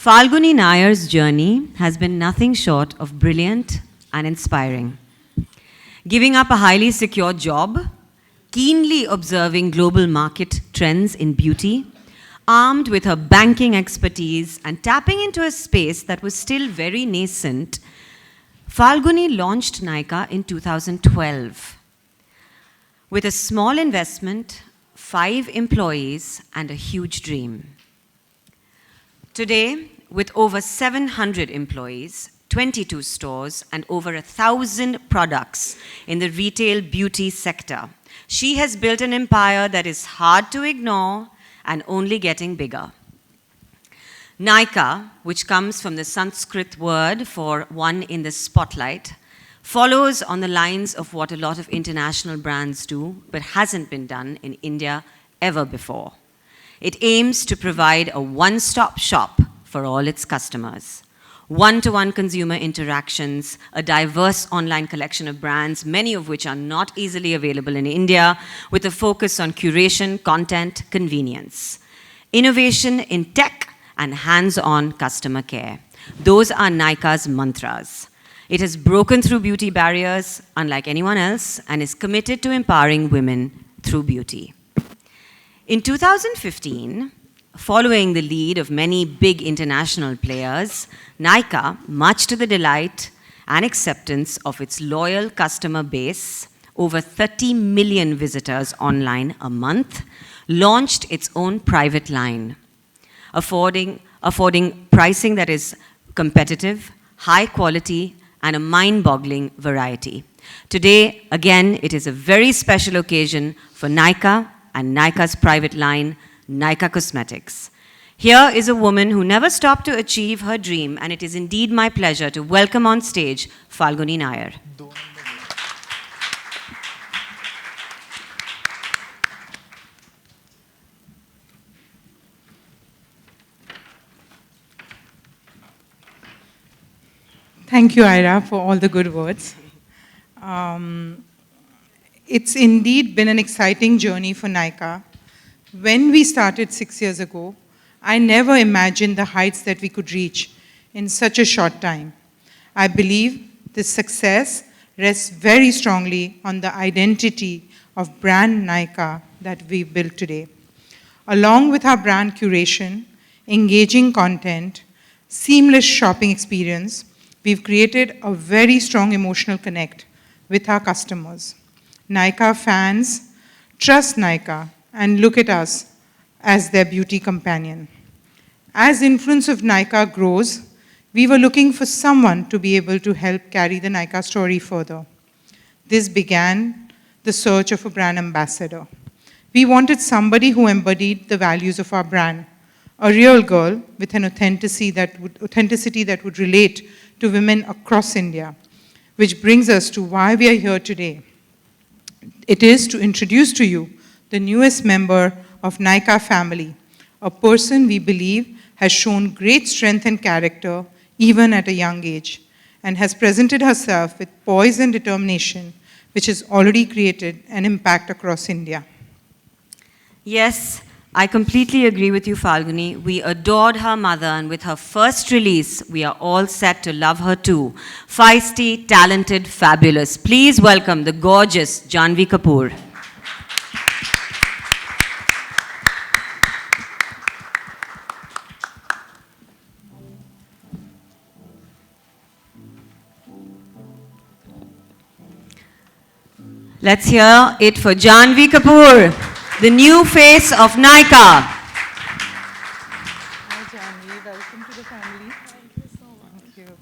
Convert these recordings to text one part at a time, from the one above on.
Falguni Nayar's journey has been nothing short of brilliant and inspiring. Giving up a highly secure job, keenly observing global market trends in beauty, armed with her banking expertise and tapping into a space that was still very nascent, Falguni launched Nykaa in 2012. With a small investment, 5 employees, and a huge dream. Today, with over 700 employees, 22 stores, and over 1,000 products in the retail beauty sector, she has built an empire that is hard to ignore and only getting bigger. Nykaa, which comes from the Sanskrit word for one in the spotlight, follows on the lines of what a lot of international brands do, but hasn't been done in India ever before. It aims to provide a one-stop shop for all its customers. One-to-one consumer interactions, a diverse online collection of brands, many of which are not easily available in India, with a focus on curation, content, convenience. Innovation in tech and hands-on customer care. Those are Nykaa's mantras. It has broken through beauty barriers, unlike anyone else, and is committed to empowering women through beauty. In 2015, following the lead of many big international players, Nykaa, much to the delight and acceptance of its loyal customer base, over 30 million visitors online a month, launched its own private line, affording pricing that is competitive, high quality, and a mind-boggling variety. Today, again, it is a very special occasion for Nykaa and Nykaa's private line, Nykaa Cosmetics. Here is a woman who never stopped to achieve her dream, and it is indeed my pleasure to welcome on stage Falguni Nayar. Thank you, Ira, for all the good words. It's indeed been an exciting journey for Nykaa. When we started 6 years ago, I never imagined the heights that we could reach in such a short time. I believe this success rests very strongly on the identity of brand Nykaa that we've built today. Along with our brand curation, engaging content, seamless shopping experience, we've created a very strong emotional connect with our customers. Nykaa fans trust Nykaa and look at us as their beauty companion. As influence of Nykaa grows, we were looking for someone to be able to help carry the Nykaa story further. This began the search of a brand ambassador. We wanted somebody who embodied the values of our brand, a real girl with an authenticity that would relate to women across India, which brings us to why we are here today. It is to introduce to you the newest member of Nykaa family, a person we believe has shown great strength and character even at a young age, and has presented herself with poise and determination, which has already created an impact across India. Yes, I completely agree with you, Falguni. We adored her mother, and with her first release, we are all set to love her too. Feisty, talented, fabulous. Please welcome the gorgeous Janhvi Kapoor. Let's hear it for Janhvi Kapoor, the new face of Nykaa. Hi, Janhvi. Welcome to the family. Thank you so much. Thank you.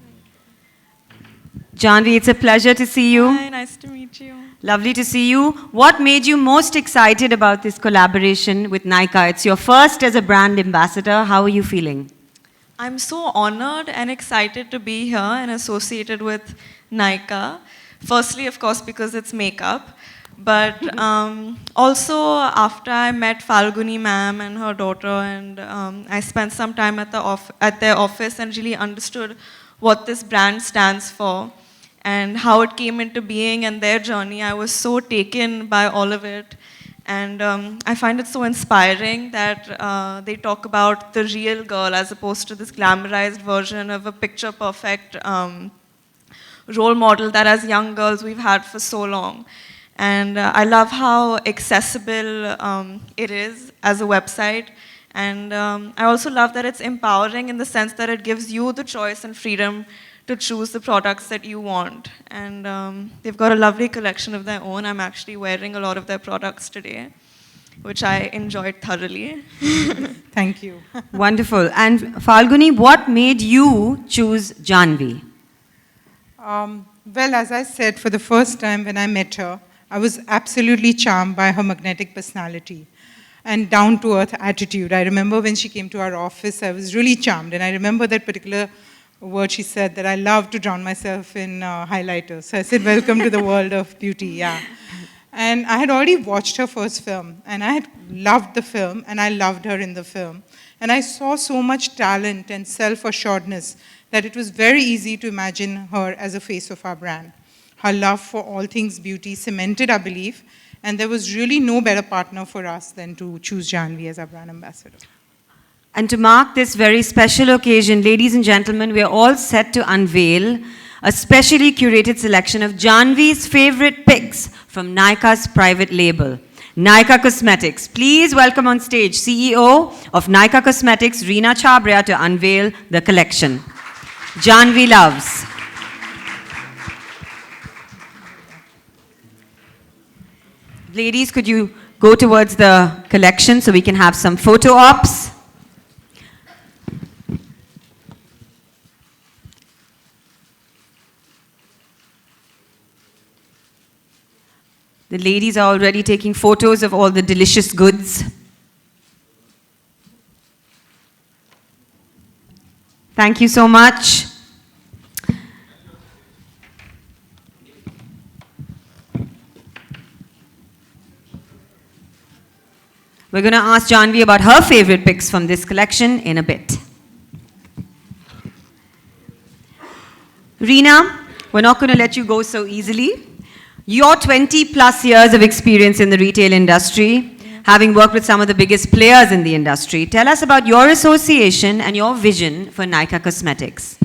Janhvi, it's a pleasure to see you. Hi, nice to meet you. Lovely to see you. What made you most excited about this collaboration with Nykaa? It's your first as a brand ambassador. How are you feeling? I'm so honored and excited to be here and associated with Nykaa. Firstly, of course, because it's makeup. But also, after I met Falguni ma'am and her daughter, and I spent some time at their office and really understood what this brand stands for and how it came into being and their journey, I was so taken by all of it. And I find it so inspiring that they talk about the real girl as opposed to this glamorized version of a picture perfect role model that as young girls we've had for so long. And I love how accessible it is as a website. And I also love that it's empowering in the sense that it gives you the choice and freedom to choose the products that you want. And they've got a lovely collection of their own. I'm actually wearing a lot of their products today, which I enjoyed thoroughly. Thank you. Wonderful. And Falguni, what made you choose Janvi? Well, as I said, for the first time when I met her, I was absolutely charmed by her magnetic personality and down-to-earth attitude. I remember when she came to our office, I was really charmed. And I remember that particular word she said, that I love to drown myself in highlighters. So I said, welcome to the world of beauty, yeah. And I had already watched her first film, and I had loved the film, and I loved her in the film. And I saw so much talent and self-assuredness that it was very easy to imagine her as a face of our brand. Her love for all things beauty cemented our belief, and there was really no better partner for us than to choose Janvi as our brand ambassador. And to mark this very special occasion, ladies and gentlemen, we are all set to unveil a specially curated selection of Janvi's favorite picks from Nykaa's private label, Nykaa Cosmetics. Please welcome on stage CEO of Nykaa Cosmetics, Reena Chhabria, to unveil the collection. Janvi loves. Ladies, could you go towards the collection so we can have some photo ops? The ladies are already taking photos of all the delicious goods. Thank you so much. We're going to ask Janvi about her favorite picks from this collection in a bit. Reena, we're not going to let you go so easily. Your 20 plus years of experience in the retail industry, having worked with some of the biggest players in the industry, tell us about your association and your vision for Nykaa Cosmetics.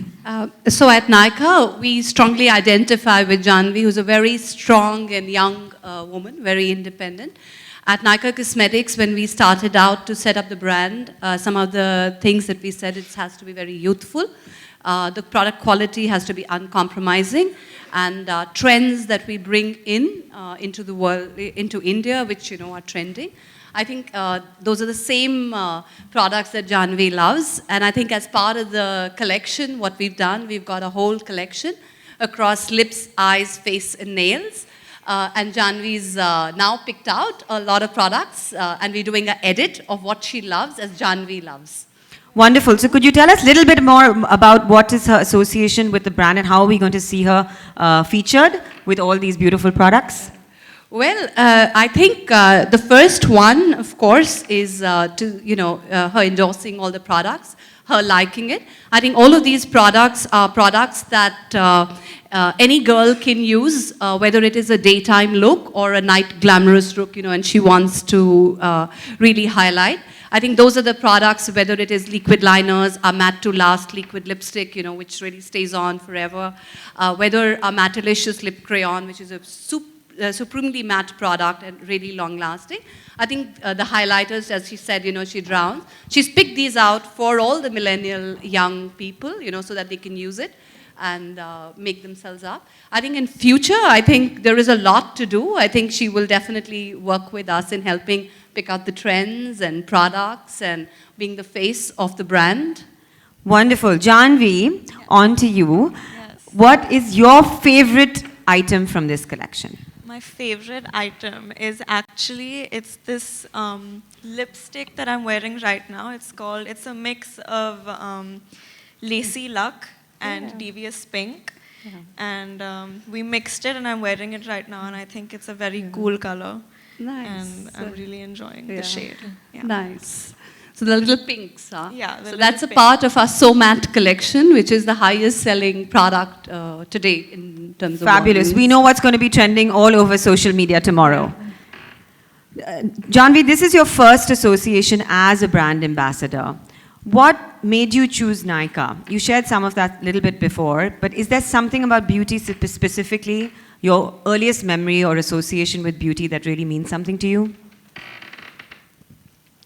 So at Nykaa, we strongly identify with Janvi, who's a very strong and young woman, very independent. At Nykaa Cosmetics, when we started out to set up the brand, some of the things that we said, it has to be very youthful. The product quality has to be uncompromising, and trends that we bring in into the world, into India, which are trending. I think those are the same products that Janvi loves, and I think as part of the collection, what we've done, we've got a whole collection across lips, eyes, face, and nails. And Janvi's now picked out a lot of products, and we're doing an edit of what she loves as Janvi loves. Wonderful. So could you tell us a little bit more about what is her association with the brand and how are we going to see her featured with all these beautiful products? Well, I think the first one, of course, is her endorsing all the products, her liking it. I think all of these products are products that any girl can use, whether it is a daytime look or a night glamorous look, and she wants to really highlight. I think those are the products, whether it is liquid liners, a matte to last liquid lipstick, which really stays on forever, whether a Mattelicious lip crayon, which is a supremely matte product and really long lasting. I think the highlighters, as she said, she drowns. She's picked these out for all the millennial young people, so that they can use it and make themselves up. I think in future, I think there is a lot to do. I think she will definitely work with us in helping pick out the trends and products and being the face of the brand. Wonderful. Janvi, on to you. Yes. What is your favorite item from this collection? My favorite item is actually, it's this lipstick that I'm wearing right now. It's a mix of Lacy Luck and Devious Pink. Yeah. And we mixed it and I'm wearing it right now, and I think it's a very cool color. Nice. And I'm really enjoying the shade. Yeah. Nice. So the little pinks, huh? Yeah. So that's a part of our So Matte collection, which is the highest selling product today in terms of Fabulous. volumes. We know what's going to be trending all over social media tomorrow. Janvi, this is your first association as a brand ambassador. What made you choose Nykaa? You shared some of that a little bit before, but is there something about beauty specifically, your earliest memory or association with beauty that really means something to you?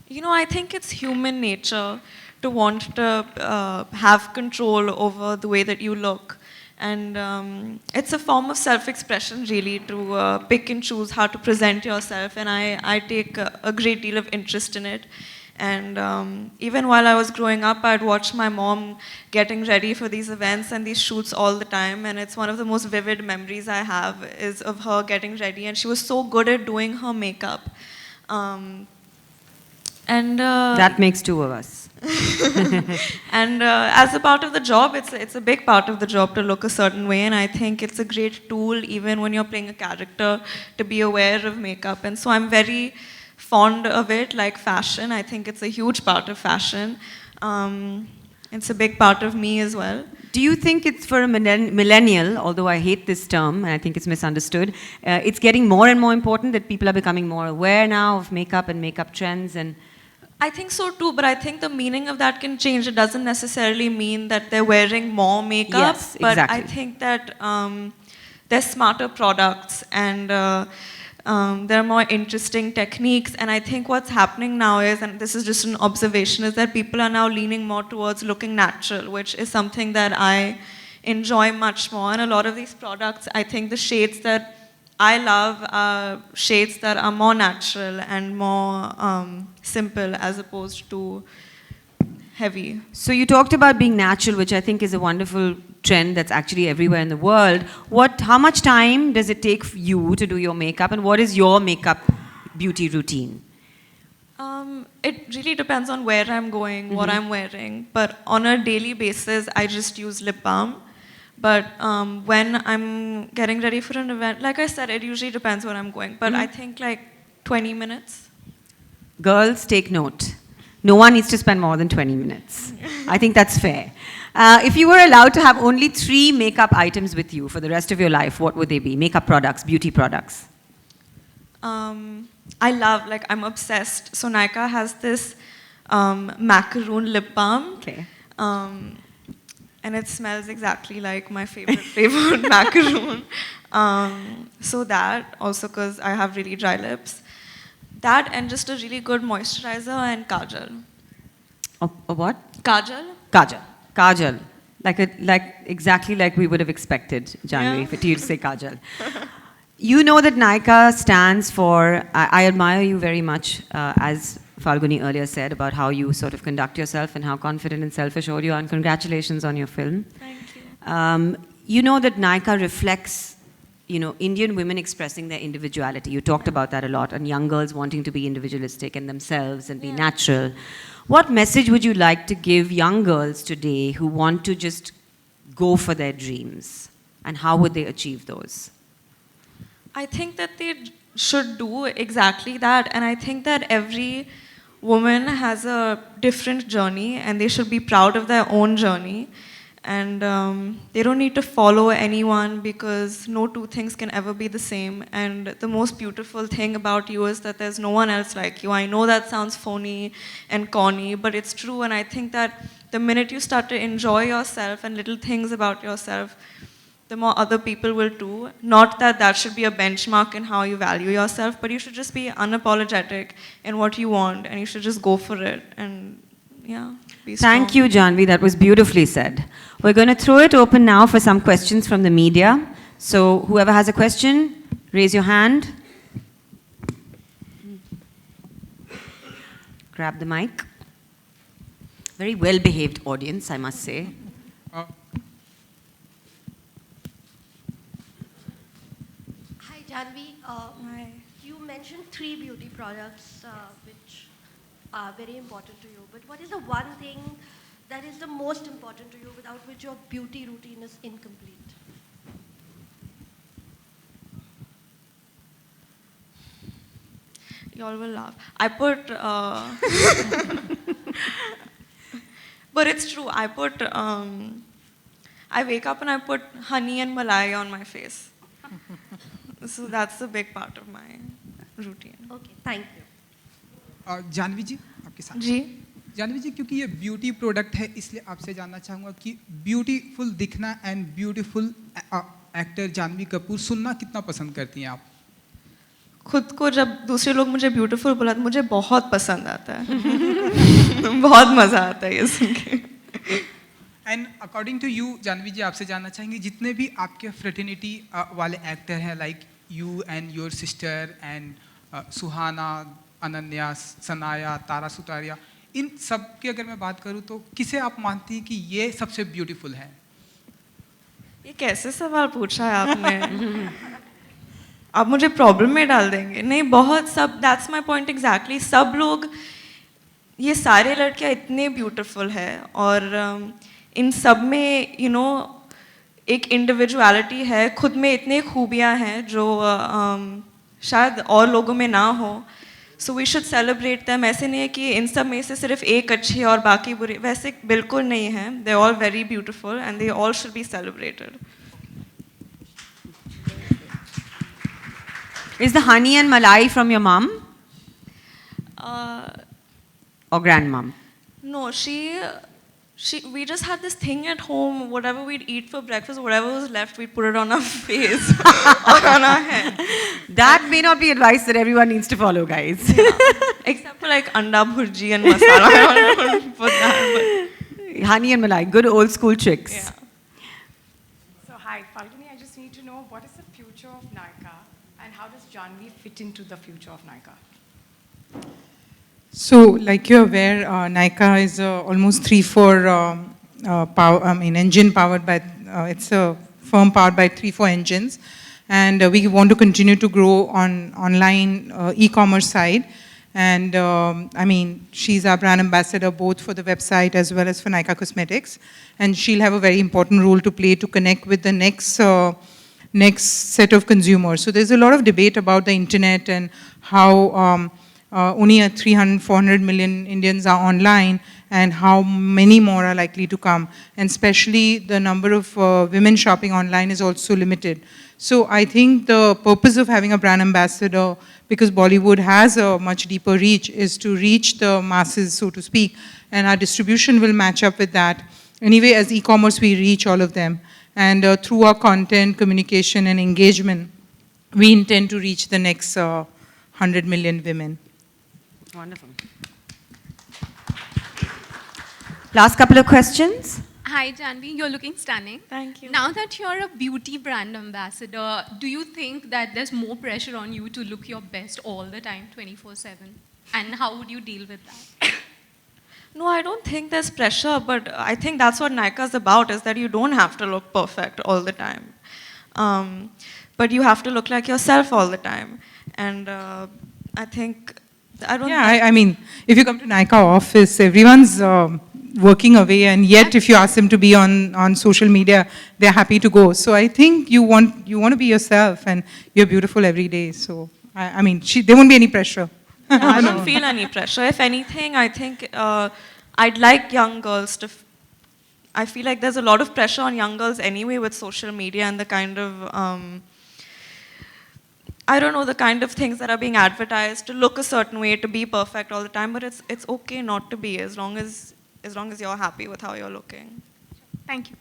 You know, I think it's human nature to want to have control over the way that you look. And it's a form of self-expression, really, to pick and choose how to present yourself. And I take a great deal of interest in it. And even while I was growing up, I'd watch my mom getting ready for these events and these shoots all the time. And it's one of the most vivid memories I have is of her getting ready. And she was so good at doing her makeup. That makes two of us. And as a part of the job, it's a big part of the job to look a certain way, and I think it's a great tool even when you're playing a character to be aware of makeup. And so I'm very fond of it, like fashion. I think it's a huge part of fashion. It's a big part of me as well. Do you think it's for a millennial, although I hate this term and I think it's misunderstood, it's getting more and more important that people are becoming more aware now of makeup and makeup trends? And I think so too, but I think the meaning of that can change. It doesn't necessarily mean that they're wearing more makeup, Yes, but exactly. I think that they're smarter products and there are more interesting techniques. And I think what's happening now is, and this is just an observation, is that people are now leaning more towards looking natural, which is something that I enjoy much more. And a lot of these products, I think the shades that I love are shades that are more natural and more simple as opposed to heavy. so you talked about being natural, which I think is a wonderful trend that's actually everywhere in the world. How much time does it take for you to do your makeup, and what is your makeup beauty routine? It really depends on where I'm going, what I'm wearing. But on a daily basis, I just use lip balm. But when I'm getting ready for an event, like I said, it usually depends where I'm going. But I think like 20 minutes. Girls, take note. No one needs to spend more than 20 minutes. I think that's fair. If you were allowed to have only 3 makeup items with you for the rest of your life, what would they be? Makeup products, beauty products. I love, like, I'm obsessed. So Nykaa has this macaroon lip balm. Okay. And it smells exactly like my favorite flavored macaroon. So that, also because I have really dry lips. That and just a really good moisturizer and kajal. A what? Kajal? Kajal. Kajal. Like exactly like we would have expected, Janvi, Yeah. for you to say kajal. You know that Nykaa stands for, I admire you very much, as Falguni earlier said, about how you sort of conduct yourself and how confident and self-assured you are, and congratulations on your film. Thank you. You know that Nykaa reflects, Indian women expressing their individuality. You talked about that a lot, and young girls wanting to be individualistic and themselves and be natural. What message would you like to give young girls today who want to just go for their dreams? And how would they achieve those? I think that they should do exactly that. And I think that every woman has a different journey and they should be proud of their own journey. And they don't need to follow anyone because no two things can ever be the same. And the most beautiful thing about you is that there's no one else like you. I know that sounds phony and corny, but it's true. And I think that the minute you start to enjoy yourself and little things about yourself, the more other people will too. Not that that should be a benchmark in how you value yourself, but you should just be unapologetic in what you want and you should just go for it and yeah, be strong. Thank you, Janvi. That was beautifully said. We're going to throw it open now for some questions from the media. So whoever has a question, raise your hand. Grab the mic. Very well-behaved audience, I must say. Hi, Janvi. You mentioned 3 beauty products which are very important to you. But what is the one thing that is the most important to you without which your beauty routine is incomplete? Y'all will laugh. I put, but it's true. I put, I wake up and I put honey and malai on my face. So that's a big part of my routine. Okay, thank you. Janvi जी आपके साथ। जी जानवी जी, क्योंकि ये beauty product है इसलिए आपसे जानना चाहूँगा कि ब्यूटीफुल दिखना and beautiful actor Janhvi Kapoor सुनना कितना पसंद करती हैं आप? खुद को जब दूसरे लोग मुझे ब्यूटीफुल बुलाते हैं, मुझे बहुत पसंद आता है बहुत मज़ा आता है ये सुन के। And according to you Janhvi ji, आपसे जानना चाहेंगे जितने भी आपके फ्रेटर्निटी वाले एक्टर हैं, like you and your sister and Suhana, Ananya, Sanaya, Tara Sutaria, इन सब की अगर मैं बात करूँ तो किसे आप मानती हैं कि ये सबसे ब्यूटीफुल है? ये कैसे सवाल पूछा है आपने? आप मुझे प्रॉब्लम में डाल देंगे। नहीं, बहुत सब, दैट्स माय पॉइंट एग्जैक्टली। सब लोग, ये सारे लड़कियां इतने ब्यूटीफुल है और इन सब में एक इंडिविजुअलिटी है, खुद में इतने खूबियां हैं जो शायद और लोगों में ना हो। So we should celebrate them. ऐसे नहीं है कि इन सब में से सिर्फ एक अच्छी है और बाकी बुरी, वैसे बिल्कुल नहीं है। They all very beautiful and they all should be celebrated. Is the honey and malai from your mom or grandmom? No, we just had this thing at home. Whatever we'd eat for breakfast, whatever was left, we'd put it on our face or on our head. That may not be advice that everyone needs to follow, guys. Except for like anda bhurji and masala. I don't put that. But Honey and malai, good old school tricks. yeah. So hi, Falguni, I just need to know what is the future of Nykaa and how does Janvi fit into the future of Nykaa? So, like you're aware, Nykaa is almost 3-4 engine powered by, it's a firm powered by 3-4 engines. And we want to continue to grow on online e-commerce side. And I mean, she's our brand ambassador both for the website as well as for Nykaa Cosmetics. And she'll have a very important role to play to connect with the next set of consumers. So there's a lot of debate about the internet and how only 300-400 million Indians are online and how many more are likely to come. And especially the number of women shopping online is also limited. So I think the purpose of having a brand ambassador, because Bollywood has a much deeper reach, is to reach the masses, so to speak, and our distribution will match up with that. Anyway, as e-commerce, we reach all of them. And through our content, communication, and engagement, we intend to reach the next 100 million women. Wonderful. Last couple of questions. Hi, Janvi. You're looking stunning. Thank you. Now that you're a beauty brand ambassador, do you think that there's more pressure on you to look your best all the time, 24/7? And how would you deal with that? No, I don't think there's pressure, but I think that's what Nykaa is about, is that you don't have to look perfect all the time. But you have to look like yourself all the time. And I think, I don't Yeah, I mean, if you come to Nykaa office, everyone's working away, and yet if you ask them to be on social media, they're happy to go. So I think you want to be yourself, and you're beautiful every day. So I mean, there won't be any pressure. I don't feel any pressure. If anything, I think I'd like young girls to. I feel like there's a lot of pressure on young girls anyway with social media and the kind of, I don't know, the kind of things that are being advertised to look a certain way, to be perfect all the time. But it's okay not to be, as long as you're happy with how you're looking. Thank you.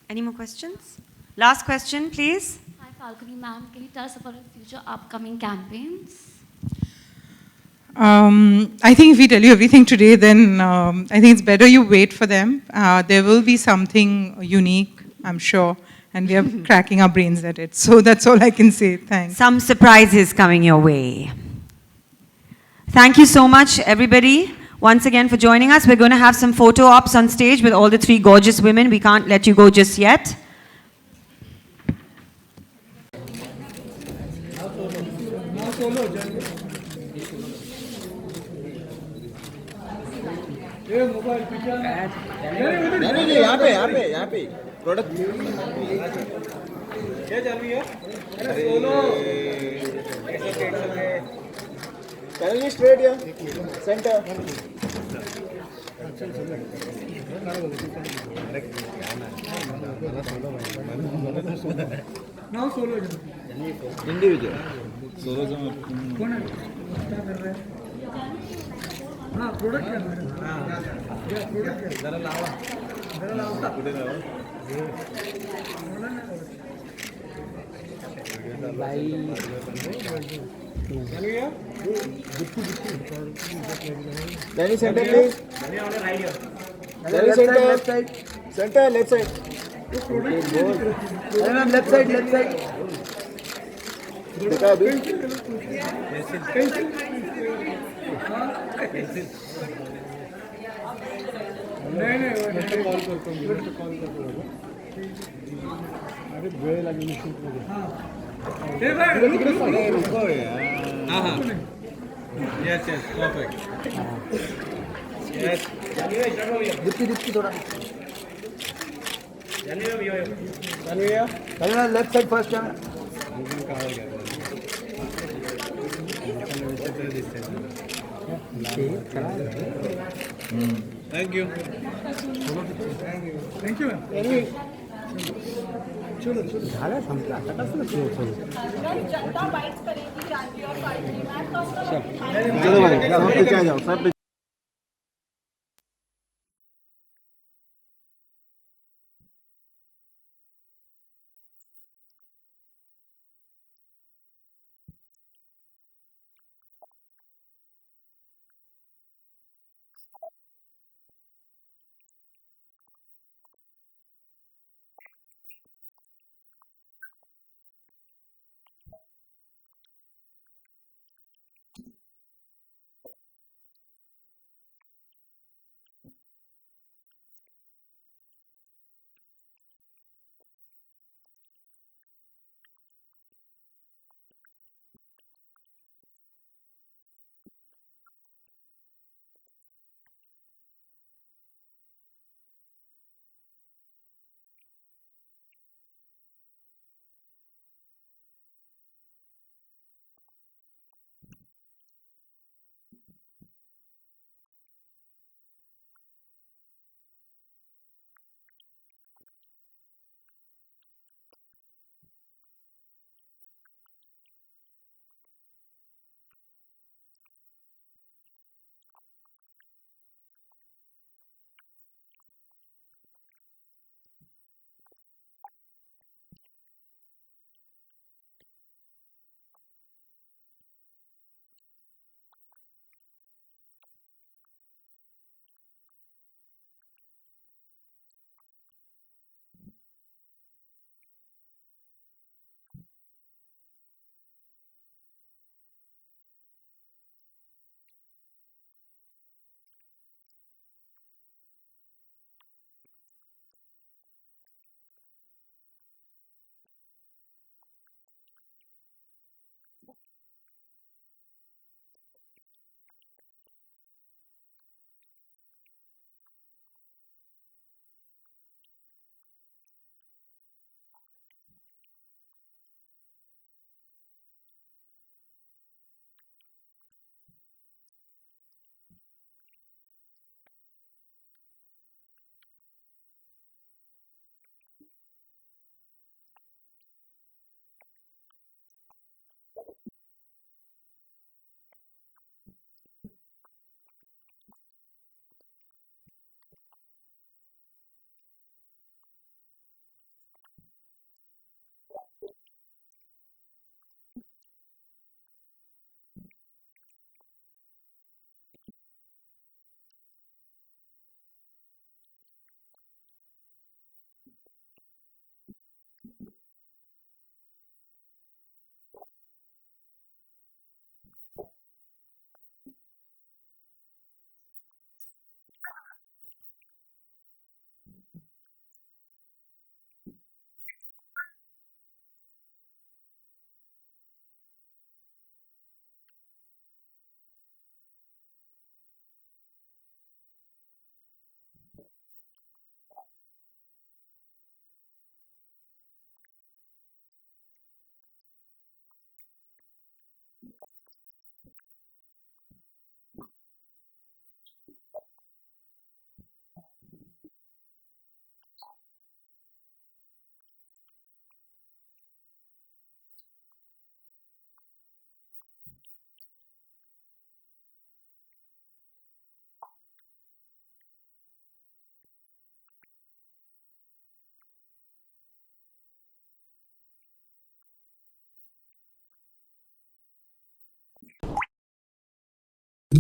Any more questions? Last question, please. Hi, Falguni ma'am. Can you tell us about your future upcoming campaigns? I think if we tell you everything today, then I think it's better you wait for them. There will be something unique, I'm sure, and we are cracking our brains at it. So that's all I can say. Thanks. Some surprises coming your way. Thank you so much, everybody, once again for joining us. We're going to have some photo ops on stage with all the three gorgeous women. We can't let you go just yet. यहाँ पे product क्या चल रही है? चल straight या centre now solo individual Danny, center, please. Danny, center. Left side. Center, left side. Left side, left side. देखा अभी? Yes, yes, perfect. Yes. Deepti थोड़ा. Left side first camera. Thank you. Thank you. झालं संपलं आता कसं जनता bytes करेगी जानवी और Falguni ma'am तो चलो भाई सब पीछे आ जाओ सब पीछे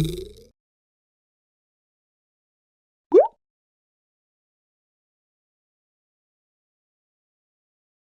side.